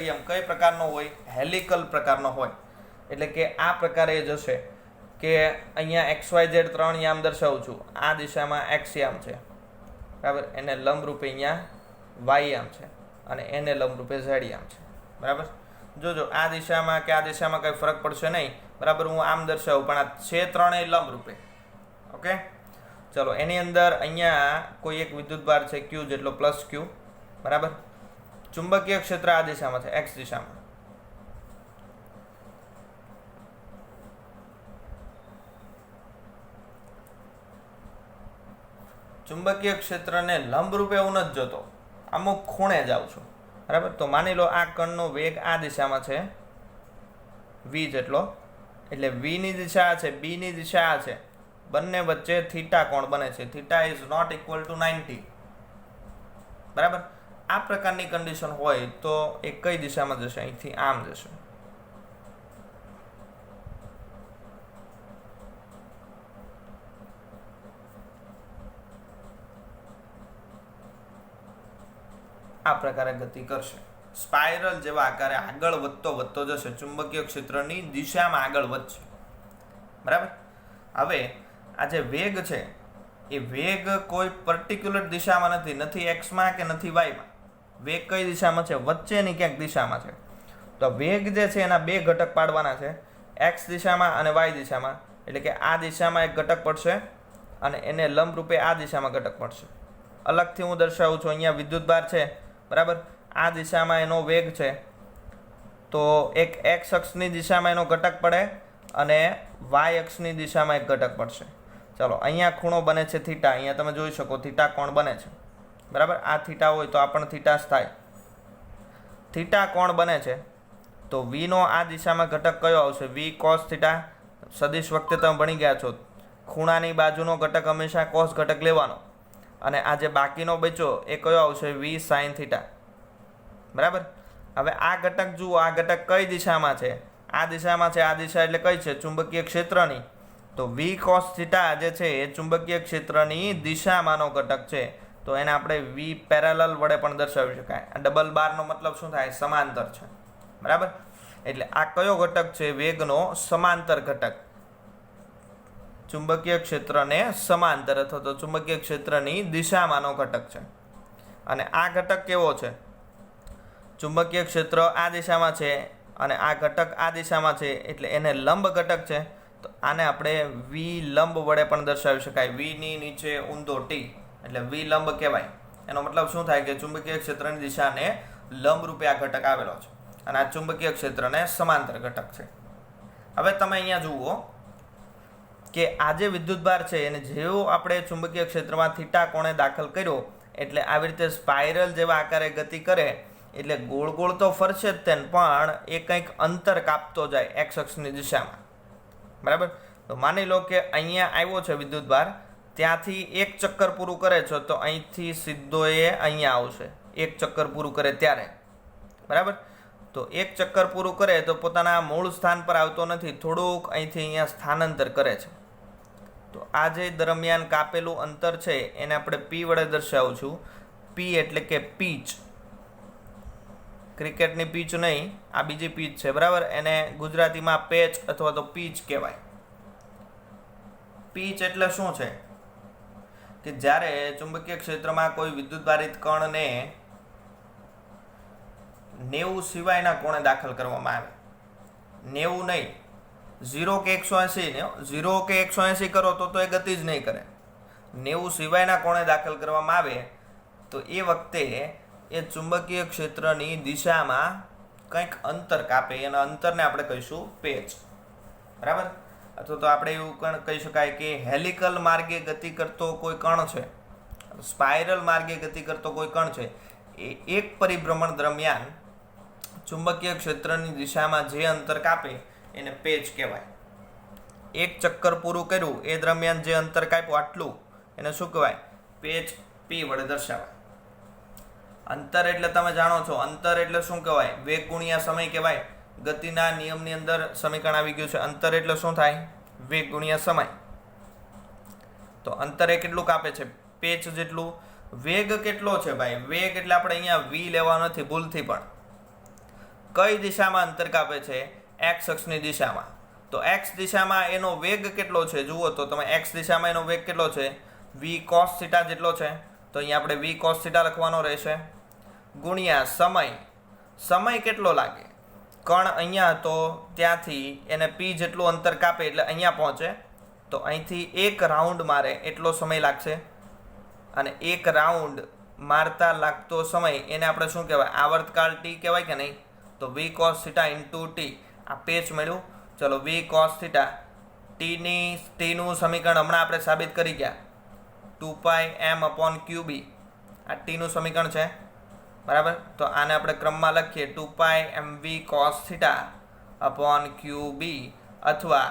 કઈ પ્રકારનો હોય? હેલિકલ પ્રકારનો હોય. એટલે કે આ પ્રકારે જશે કે અહીંયા XYZ 3 યામ દર્શાવું છું. આ દિશામાં X યામ છે, બરાબર, એને લંબરૂપે અહીંયા Y યામ છે અને એને લંબરૂપે Z યામ છે, બરાબર. જોજો આ દિશામાં કે આ દિશામાં કઈ ફરક પડશે નહીં, બરાબર. હું આમ દર્શાવું પણ આ છે ત્રણેય લંબરૂપે. ઓકે, ચલો. એની અંદર અહીંયા કોઈ એક વિદ્યુતભાર છે Q જેટલો, પ્લસ Q, બરાબર. ચુંબકીય ક્ષેત્ર આ દિશામાં છે, X દિશામાં. ચુંબકીય ક્ષેત્રને લંબરૂપે હું નથી જોતો, અમુક ખૂણે જાઉં છું, બરાબર. તો માની લો આ કણનો વેગ આ દિશામાં છે v જેટલો, એટલે v ની દિશા આ છે, b ની દિશા આ છે. બંને વચ્ચે થીટા કોણ બને છે, theta is not equal to 90, બરાબર. આ પ્રકારની કન્ડિશન હોય તો એ કઈ દિશામાં જશે? અહીંથી આમ જશે. આ પ્રકારે ગતિ કરશે, સ્પાઇરલ જેવા આકારે આગળ વધતો જશે, ચુંબકીય ક્ષેત્રની દિશામાં આગળ વધશે, બરાબર. હવે આ જે વેગ છે એ વેગ કોઈ પર્ટિક્યુલર દિશામાં નથી એક્સમાં કે નથી વાયમાં. વેગ કઈ દિશામાં છે? વચ્ચેની ક્યાંક દિશામાં છે. તો વેગ જે છે એના બે ઘટક પાડવાના છે, એક્સ દિશામાં અને વાય દિશામાં. એટલે કે આ દિશામાં એક ઘટક પડશે અને એને લંબરૂપે આ દિશામાં ઘટક પડશે. અલગથી હું દર્શાવું છું. અહીંયા વિદ્યુતભાર છે, બરાબર. આ દિશામાં એનો વેગ છે, તો એક એક્સ અક્ષની દિશામાં એનો ઘટક પડે અને વાય અક્ષની દિશામાં એક ઘટક પડશે. ચલો, અહીંયા ખૂણો બને છે થીટા. અહીંયા તમે જોઈ શકો થીટા કોણ બને છે, બરાબર. આ થીટા હોય તો આ પણ થીટા જ થાય. થીટા કોણ બને છે તો v નો આ દિશામાં ઘટક કયો આવશે? v cos theta. સદિશ વખતે તમે ભણી ગયા છો, ખૂણાની બાજુનો ઘટક હંમેશા cos ઘટક લેવાનો. અને આ જે બાકીનો બચ્યો એ કયો આવશે? v sin થીટા, બરાબર. હવે આ ઘટક જુઓ, આ ઘટક કઈ દિશામાં છે? આ દિશામાં છે. આ દિશા એટલે કઈ છે? ચુંબકીય ક્ષેત્રની. તો v cos થીટા જે છે એ ચુંબકીય ક્ષેત્રની દિશામાંનો ઘટક છે, તો એને આપણે v પેરેલલ વડે પણ દર્શાવી શકાય. આ ડબલ બારનો મતલબ શું થાય? સમાંતર છે, બરાબર. એટલે આ કયો ઘટક છે? વેગનો સમાંતર ઘટક, ચુંબકીય ક્ષેત્રને સમાંતર અથવા તો ચુંબકીય ક્ષેત્રની દિશામાંનો ઘટક છે. અને આ ઘટક કેવો છે? ચુંબકીય ક્ષેત્ર આ દિશામાં છે અને આ ઘટક આ દિશામાં છે, એટલે એને લંબ ઘટક છે. તો આને આપણે v લંબ વડે પણ દર્શાવી શકાય. v ની નીચે ઊંધો t એટલે v લંબ કહેવાય. એનો મતલબ શું થાય કે ચુંબકીય ક્ષેત્રની દિશાને લંબ રૂપે આ ઘટક આવેલો છે અને આ ચુંબકીય ક્ષેત્રને સમાંતર ઘટક છે. હવે તમે અહીંયા જુઓ કે આ જે વિદ્યુતભાર છે એને જેવો આપણે ચુંબકીય ક્ષેત્રમાં થીટા કોણે દાખલ કર્યો, એટલે આવી રીતે સ્પાઇરલ જેવા આકારે ગતિ કરે, એટલે ગોળ ગોળ તો ફરશે જ તેને, પણ એ કંઈક અંતર કાપતો જાય એક્સ અક્ષની દિશામાં, બરાબર. તો માની લો કે અહીંયા આવ્યો છે વિદ્યુતભાર, ત્યાંથી એક ચક્કર પૂરું કરે છે તો અહીંથી સીધો એ અહીંયા આવશે. એક ચક્કર પૂરું કરે ત્યારે, બરાબર. તો એક ચક્કર પૂરું કરે તો પોતાના મૂળ સ્થાન પર આવતો નથી, થોડુંક અહીંથી અહીંયા સ્થાનાંતર કરે છે. તો આ જે દરમિયાન કાપેલું અંતર છે એને આપણે p વડે દર્શાવું છું. p એટલે કે પીચ, ક્રિકેટની પીચ નહીં, આ બીજી પીચ છે, બરાબર. એને ગુજરાતીમાં પેચ અથવા તો પીચ કહેવાય. પીચ એટલે શું છે કે જ્યારે ચુંબકીય ક્ષેત્રમાં કોઈ વિદ્યુતભારિત કણને 90 સિવાયના કોણે દાખલ કરવામાં આવે, 90 નહીં, 0 કે 180, 0 કે 180 કરો તો એ ગતિ જ નહીં કરે. 90 સિવાયના કોણે દાખલ કરવામાં આવે તો એ વખતે એ ચુંબકીય ક્ષેત્રની દિશામાં કંઈક અંતર કાપે. એના અંતરને આપણે કહીશું પેચ, બરાબર. અથવા તો આપણે એવું કહી શકાય કે હેલિકલ માર્ગે ગતિ કરતો કોઈ કણ છે, સ્પાઇરલ માર્ગે ગતિ કરતો કોઈ કણ છે, એ એક પરિભ્રમણ દરમિયાન ચુંબકીય ક્ષેત્રની દિશામાં જે અંતર કાપે એને પેચ કહેવાય. એક ચક્કર પૂરું કર્યું એ દરમિયાન જે અંતર કાપ્યું આટલું, એને શું કહેવાય? પેચ p વડે દર્શાવાય. અંતર એટલે તમે જાણો છો, અંતર એટલે શું કહેવાય? વેગ ગુણ્યા સમય કહેવાય. ગતિના નિયમની અંદર સમીકરણ આવી ગયું છે. અંતર એટલે શું થાય? વેગ ગુણ્યા સમય. તો અંતર એ કેટલું કાપે છે? પેચ જેટલું. વેગ કેટલો છે ભાઈ? વેગ એટલે આપણે અહીંયા v લેવાનો નથી ભૂલથી પણ. કઈ દિશામાં અંતર કાપે છે? એક્સ અક્ષની દિશામાં. તો એક્સ દિશામાં એનો વેગ કેટલો છે? જુઓ તો તમે એક્સ દિશામાં એનો વેગ કેટલો છે? વી કોસ થીટા જેટલો છે. તો અહીંયા આપણે વી કોસ થીટા લખવાનો રહેશે ગુણ્યા સમય કેટલો લાગે? કણ અહીંયા હતો ત્યાંથી એને પી જેટલું અંતર કાપે એટલે અહીંયા પહોંચે, તો અહીંથી એક રાઉન્ડ મારે એટલો સમય લાગશે. અને એક રાઉન્ડ મારતા લાગતો સમય એને આપણે શું કહેવાય? આવર્તકાળ ટી કહેવાય કે નહીં? તો વી કોસ થીટા ઇન્ટુ ટી, આ પેચ મળ્યું. ચલો વી કોસ થીટા ટીનું સમીકરણ હમણાં આપણે સાબિત કરી ગયા, 2πm/qb, આ ટીનું સમીકરણ છે, બરાબર. તો આને આપણે ક્રમમાં લખીએ 2πmv cos θ/qb અથવા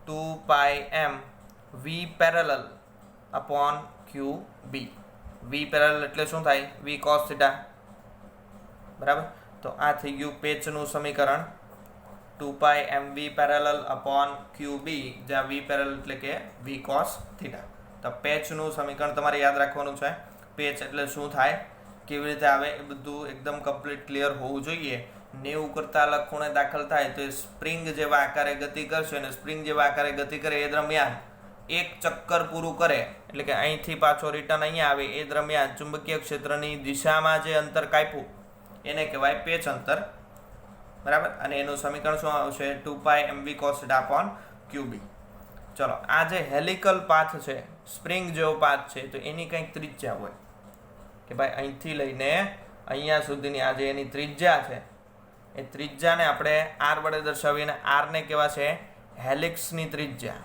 2πmv parallel/qb. v પેરેલલ એટલે શું થાય? v cos θ, બરાબર. તો આ થઈ ગયું પેચનું સમીકરણ 2πmv parallel/qb, જ્યાં v પેરેલલ એટલે કે v cos θ. તો પેચનું સમીકરણ તમારે યાદ રાખવાનું છે. પેચ એટલે શું થાય, કેવી રીતે આવે, એ બધું એકદમ કમ્પ્લીટ ક્લિયર હોવું જોઈએ. 90 કરતા અલગ ખૂણે દાખલ થાય તો એ સ્પ્રિંગ જેવા આકારે ગતિ કરશે, અને સ્પ્રિંગ જેવા આકારે ગતિ કરે એ દરમિયાન એક ચક્કર પૂરું કરે એટલે કે અહીંથી પાછો રિટર્ન અહીંયા આવે એ દરમિયાન ચુંબકીય ક્ષેત્રની દિશામાં જે અંતર કાપ્યું એને કહેવાય પેચ અંતર, બરાબર. અને એનું સમીકરણ શું આવશે? 2πmv cos θ/qb. ચલો, આ જે હેલિકલ પાથ છે, સ્પ્રિંગ જેવો પાથ છે, તો એની કંઈક ત્રિજ્યા હોય કે ભાઈ અહીંથી લઈને અહીંયા સુધીની આ જે એની ત્રિજ્યા છે, એ ત્રિજ્યાને આપણે આર વડે દર્શાવીને આરને કેવા છે? હેલિક્સની ત્રિજ્યા.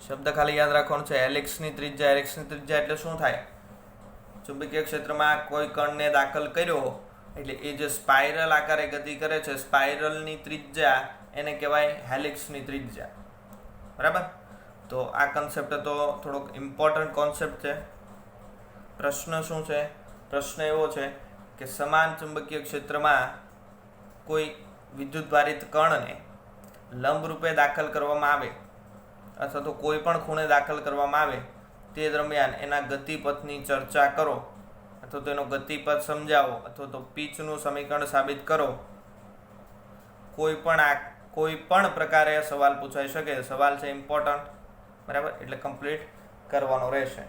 શબ્દ ખાલી યાદ રાખવાનો છે, હેલિક્સની ત્રિજ્યા. હેલિક્સની ત્રિજ્યા એટલે શું થાય? ચુંબકીય ક્ષેત્રમાં કોઈ કણને દાખલ કર્યો એટલે એ જે સ્પાઇરલ આકારે ગતિ કરે છે, સ્પાઇરલની ત્રિજ્યા એને કહેવાય હેલિક્સની ત્રિજ્યા, બરાબર. તો આ કન્સેપ્ટ તો થોડોક ઇમ્પોર્ટન્ટ કોન્સેપ્ટ છે. પ્રશ્ન શું છે? પ્રશ્ન એવો છે કે સમાન ચુંબકીય ક્ષેત્રમાં કોઈ વિદ્યુતભારિત કણને લંબરૂપે દાખલ કરવામાં આવે અથવા તો કોઈ પણ ખૂણે દાખલ કરવામાં આવે તે દરમિયાન એના ગતિપથની ચર્ચા કરો, અથવા તો એનો ગતિપથ સમજાવો, અથવા તો પીચનું સમીકરણ સાબિત કરો. કોઈ પણ પ્રકારે સવાલ પૂછાઈ શકે. સવાલ છે ઇમ્પોર્ટન્ટ, બરાબર, એટલે કમ્પ્લીટ કરવાનો રહેશે.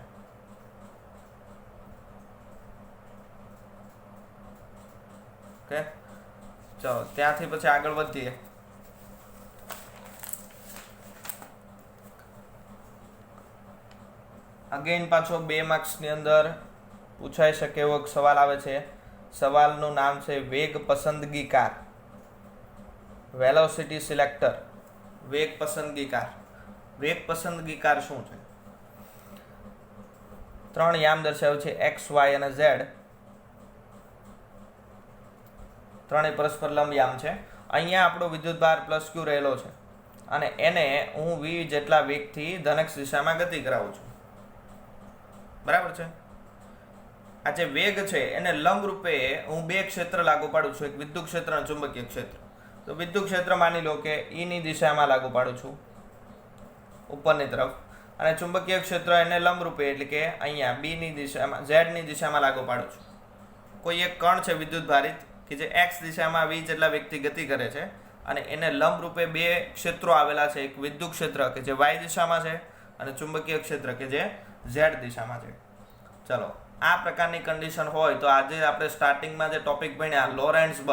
ઓકે, ચલો ત્યાંથી પછી આગળ વધીએ. અગેન પાછો 2 માર્ક્સની અંદર પૂછાઈ શકે એવો એક સવાલ આવે છે. સવાલનું નામ છે વેગ પસંદગીકાર, વેલોસિટી સિલેક્ટર. વેગ પસંદગીકાર. વેગ પસંદગીકાર શું છે? 3 યામ દર્શાવ્યું છે, x, y અને z. ત્રણેય પરસ્પર લંબ યામ છે. અહીંયા આપણો વિદ્યુતભાર +q રહેલો છે અને એને હું v જેટલા વેગથી ધનક્ષ દિશામાં ગતિ કરાવું છું, બરાબર છે. આ જે વેગ છે એને લંબ રૂપે હું 2 ક્ષેત્ર લાગુ પાડું છું, એક વિદ્યુત ક્ષેત્ર અને ચુંબકીય ક્ષેત્ર. તો વિદ્યુત ક્ષેત્ર માની લો કે E ની દિશામાં લાગુ પાડું છું ઉપરની તરફ, અને ચુંબકીય ક્ષેત્ર એને લંબ રૂપે એટલે કે અહીંયા B ની દિશામાં, Z ની દિશામાં લાગુ પાડું છું. કોઈ એક કણ છે વિદ્યુતભારિત કે જે x દિશામાં v જેટલા વેગથી ગતિ કરે છે, અને એને લંબ રૂપે 2 ક્ષેત્રો આવેલા છે, એક વિદ્યુત ક્ષેત્ર કે જે y દિશામાં છે અને ચુંબકીય ક્ષેત્ર કે જે z દિશામાં છે. ચલો, આ પ્રકારની કન્ડિશન હોય તો આજે આપણે સ્ટાર્ટિંગમાં જે ટોપિક ભણ્યા લોરેન્ટ્ઝ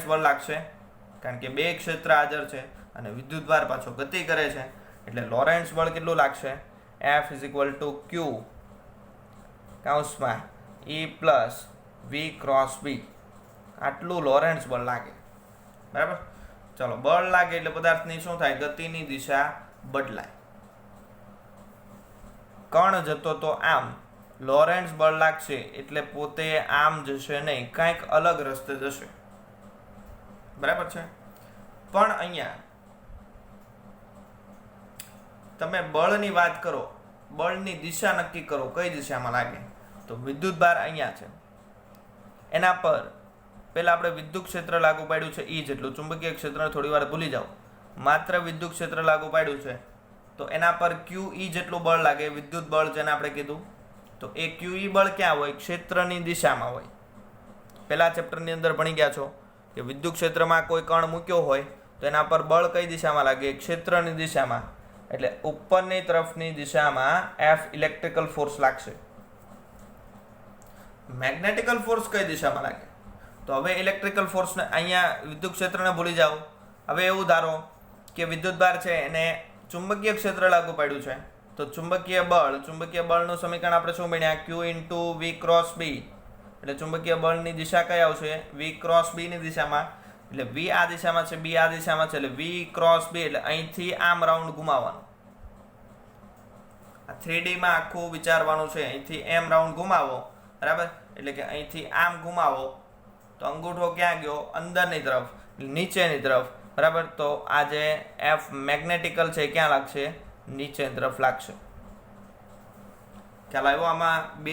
બળ લાગશે, કારણ કે 2 ક્ષેત્ર હાજર છે અને વિદ્યુતભાર પાછો ગતિ કરે છે, એટલે લોરેન્ટ્ઝ બળ કેટલું લાગશે? F = q કૌંસમાં E + v × b. આટલું લોરેન્ટ્ઝ બળ લાગે, બરાબર. ચલો, બળ લાગે એટલે પદાર્થની શું થાય? ગતિની દિશા બદલાય. કણ જતો તો આમ, લોરેન્ટ્ઝ બળ લાગશે એટલે પોતે આમ જશે નહીં, કંઈક અલગ રસ્તે જશે, બરાબર છે. પણ અહીંયા તમે બળની વાત કરો, બળની દિશા નક્કી કરો, કઈ દિશામાં લાગે? તો વિદ્યુતભાર અહીંયા છે, એના પર પહેલા આપણે વિદ્યુત ક્ષેત્ર લાગુ પાડ્યું છે E જેટલું. ચુંબકીય ક્ષેત્રને થોડી વાર ભૂલી જાઓ, માત્ર વિદ્યુત ક્ષેત્ર લાગુ પાડ્યું છે, તો એના પર QE જેટલું બળ લાગે, વિદ્યુત બળ જેને આપણે કીધું. તો એ QE બળ ક્યાં હોય? ક્ષેત્રની દિશામાં હોય. પહેલા ચેપ્ટરની અંદર ભણી ગયા છો કે વિદ્યુત ક્ષેત્રમાં કોઈ કણ મૂક્યો હોય તો એના પર બળ કઈ દિશામાં લાગે? ક્ષેત્રની દિશામાં. એટલે ઉપરની તરફની દિશામાં F ઇલેક્ટ્રિકલ ફોર્સ લાગશે. મેગ્નેટિકલ ફોર્સ કઈ દિશામાં લાગે? તો હવે ઇલેક્ટ્રિકલ ફોર્સને અહીંયા વિદ્યુત ક્ષેત્રને ભૂલી જાઓ. હવે એવું ધારો કે વિદ્યુતભાર છે એને ચુંબકીય ક્ષેત્ર લાગુ પાડ્યું છે, તો ચુંબકીય બળનું સમીકરણ આપણે શું ભણ્યા? Q × V × B. એટલે ચુંબકીય બળની દિશા કઈ આવશે? V × B ની દિશામાં. એટલે V આ દિશામાં છે, B આ દિશામાં છે, એટલે V × B. એટલે અહીંથી આમ રાઉન્ડ ઘુમાવવાનું. આ 3D માં આખું વિચારવાનું છે. અહીંથી એમ રાઉન્ડ ઘુમાવો, બરાબર? એટલે કે અહીંથી આમ ઘુમાવો તો અંગૂઠો ક્યાં ગયો? અંદરની તરફ, નીચેની તરફ, બરાબર? તો આ જે F મેગ્નેટિકલ છે ક્યાં લાગશે? નીચેની તરફ લાગશે. ખ્યાલ આવ્યો? આમાં બે